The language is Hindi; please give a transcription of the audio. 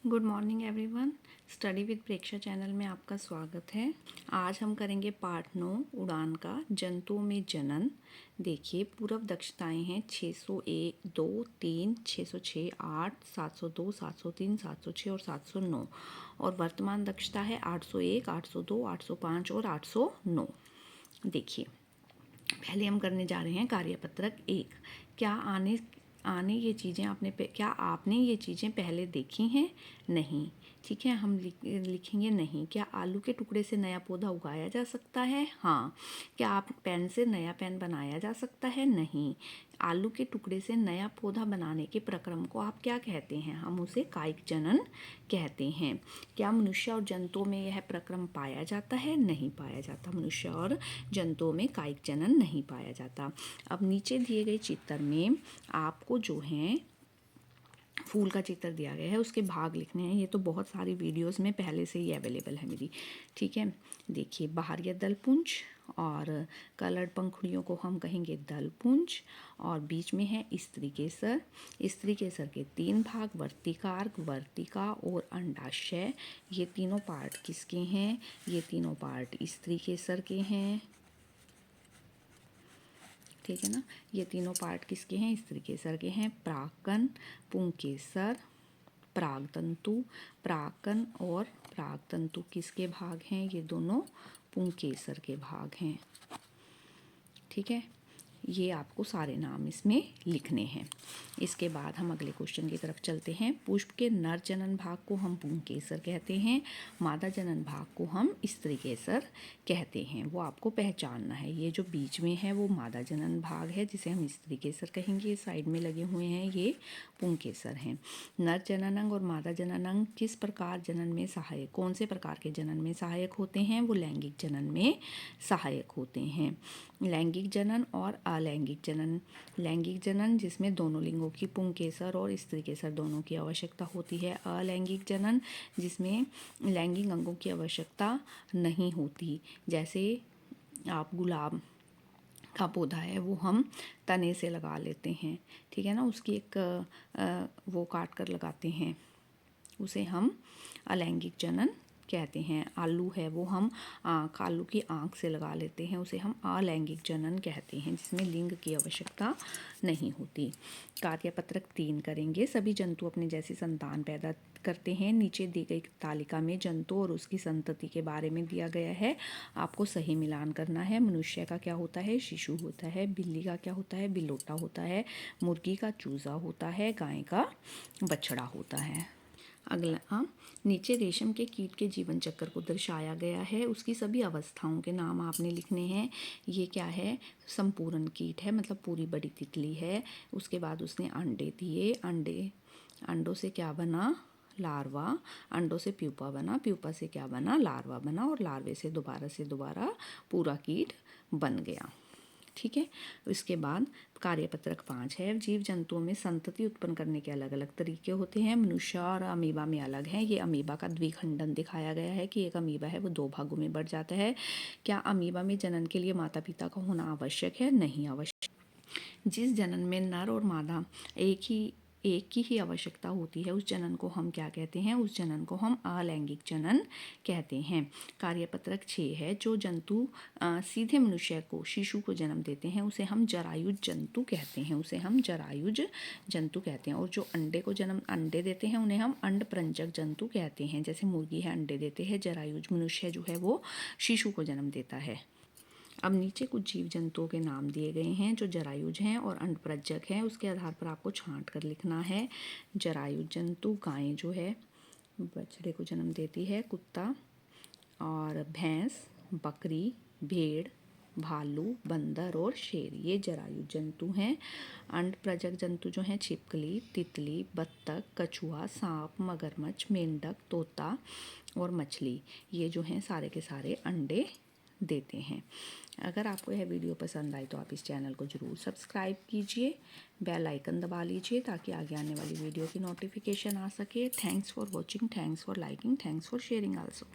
Good morning everyone. Study with Preksha channel में आपका स्वागत है। आज हम करेंगे पार्ट 9 उड़ान का, जंतुओं में जनन। देखिए, पूर्व दक्षताएं हैं 601, 2, 3, 606, 8, 702, 703, 706 और 709। और वर्तमान दक्षता है 801, 802, 805 और 809। देखिए, पहले हम करने जा रहे हैं कार्यपत्रक 1। क्या आने ये चीज़ें क्या आपने ये चीज़ें पहले देखी हैं? नहीं। ठीक है, हम लिखेंगे नहीं। क्या आलू के टुकड़े से नया पौधा उगाया जा सकता है? हाँ। क्या आप पेन से नया पेन बनाया जा सकता है? नहीं। आलू के टुकड़े से नया पौधा बनाने के प्रक्रम को आप क्या कहते हैं? हम उसे कायिक जनन कहते हैं। क्या मनुष्य और जंतुओं में यह प्रक्रम पाया जाता है? नहीं पाया जाता। मनुष्य और जंतुओं में कायिक जनन नहीं पाया जाता। अब नीचे दिए गए चित्र में आपको जो है फूल का चित्र दिया गया है, उसके भाग लिखने हैं। ये तो बहुत सारी वीडियोस में पहले से ही अवेलेबल है मेरी। ठीक है, देखिए, बाहरी दलपुंज और कलर्ड पंखुड़ियों को हम कहेंगे दलपुंज। और बीच में है स्त्री केसर। स्त्री केसर के 3 भाग, वर्तिकार्क, वर्तिका और अंडाशय। ये तीनों पार्ट किसके हैं? ये तीनों पार्ट स्त्री केसर के हैं। ठीक है ना, ये तीनों पार्ट किसके हैं? स्त्री केसर के हैं। प्राक्कन, पुंकेसर, प्रागतंतु। प्राक्कन और प्रागतंतु किसके भाग हैं? ये दोनों पुंकेसर के भाग हैं। ठीक है, ये आपको सारे नाम इसमें लिखने हैं। इसके बाद हम अगले क्वेश्चन की तरफ चलते हैं। पुष्प के नर जनन भाग को हम पुंकेसर कहते हैं, मादा जनन भाग को हम स्त्री केसर कहते हैं। वो आपको पहचानना है। ये जो बीच में है वो मादा जनन भाग है, जिसे हम स्त्री केसर कहेंगे। साइड में लगे हुए हैं ये पुंकेसर हैं। नर जनन अंग और मादा जनन अंग किस प्रकार जनन में सहायक, कौन से प्रकार के जनन में सहायक होते हैं? वो लैंगिक जनन में सहायक होते हैं। लैंगिक जनन और अलैंगिक जनन। लैंगिक जनन जिसमें दोनों लिंगों की पुंकेसर और स्त्री केसर दोनों की आवश्यकता होती है। अलैंगिक जनन जिसमें लैंगिक अंगों की आवश्यकता नहीं होती। जैसे आप गुलाब का पौधा है वो हम तने से लगा लेते हैं। ठीक है ना, उसकी एक वो काट कर लगाते हैं, उसे हम अलैंगिक जनन कहते हैं। आलू है वो हम आलू की आँख से लगा लेते हैं, उसे हम अलैंगिक जनन कहते हैं, जिसमें लिंग की आवश्यकता नहीं होती। कार्यपत्रक 3 करेंगे। सभी जंतु अपने जैसी संतान पैदा करते हैं। नीचे दी गई तालिका में जंतु और उसकी संतति के बारे में दिया गया है, आपको सही मिलान करना है। मनुष्य का क्या होता है? शिशु होता है। बिल्ली का क्या होता है? बिलोटा होता है। मुर्गी का चूजा होता है। गाय का बछड़ा होता है। अगला, नीचे रेशम के कीट के जीवन चक्र को दर्शाया गया है, उसकी सभी अवस्थाओं के नाम आपने लिखने हैं। ये क्या है? संपूर्ण कीट है, मतलब पूरी बड़ी तितली है। उसके बाद उसने अंडे दिए। अंडों से क्या बना? लार्वा। अंडों से प्यूपा बना। प्यूपा से क्या बना? लार्वा बना। और लार्वे से दोबारा पूरा कीट बन गया। ठीक है, इसके बाद कार्यपत्रक 5 है। जीव जंतुओं में संतति उत्पन्न करने के अलग अलग तरीके होते हैं। मनुष्य और अमीबा में अलग है। ये अमीबा का द्विखंडन दिखाया गया है कि एक अमीबा है वो 2 भागों में बढ़ जाता है। क्या अमीबा में जनन के लिए माता पिता का होना आवश्यक है? नहीं आवश्यक। जिस जनन में नर और मादा एक की ही आवश्यकता होती है, उस जनन को हम क्या कहते हैं? उस जनन को हम अलैंगिक जनन कहते हैं। कार्यपत्रक 6 है। जो जंतु सीधे मनुष्य को, शिशु को जन्म देते हैं, उसे हम जरायुज जंतु कहते हैं। उसे हम जरायुज जंतु कहते हैं। और जो अंडे देते हैं उन्हें हम अंडप्रंजक जंतु कहते हैं। जैसे मुर्गी है अंडे देते हैं, जरायुज मनुष्य जो है वो शिशु को जन्म देता है। अब नीचे कुछ जीव जंतुओं के नाम दिए गए हैं जो जरायुज हैं और अंडप्रज्जक हैं। उसके आधार पर आपको छांट कर लिखना है। जरायुज जंतु, गाय जो है बछड़े को जन्म देती है, कुत्ता और भैंस, बकरी, भेड़, भालू, बंदर और शेर, ये जरायुज जंतु हैं। अंडप्रज्जक जंतु जो हैं छिपकली, तितली, बत्तख, कछुआ, सांप, मगरमच्छ, मेंढक, तोता और मछली, ये जो हैं सारे के सारे अंडे देते हैं। अगर आपको यह वीडियो पसंद आई तो आप इस चैनल को ज़रूर सब्सक्राइब कीजिए, बेल आइकन दबा लीजिए ताकि आगे आने वाली वीडियो की नोटिफिकेशन आ सके। Thanks for watching, thanks for liking, thanks for sharing also.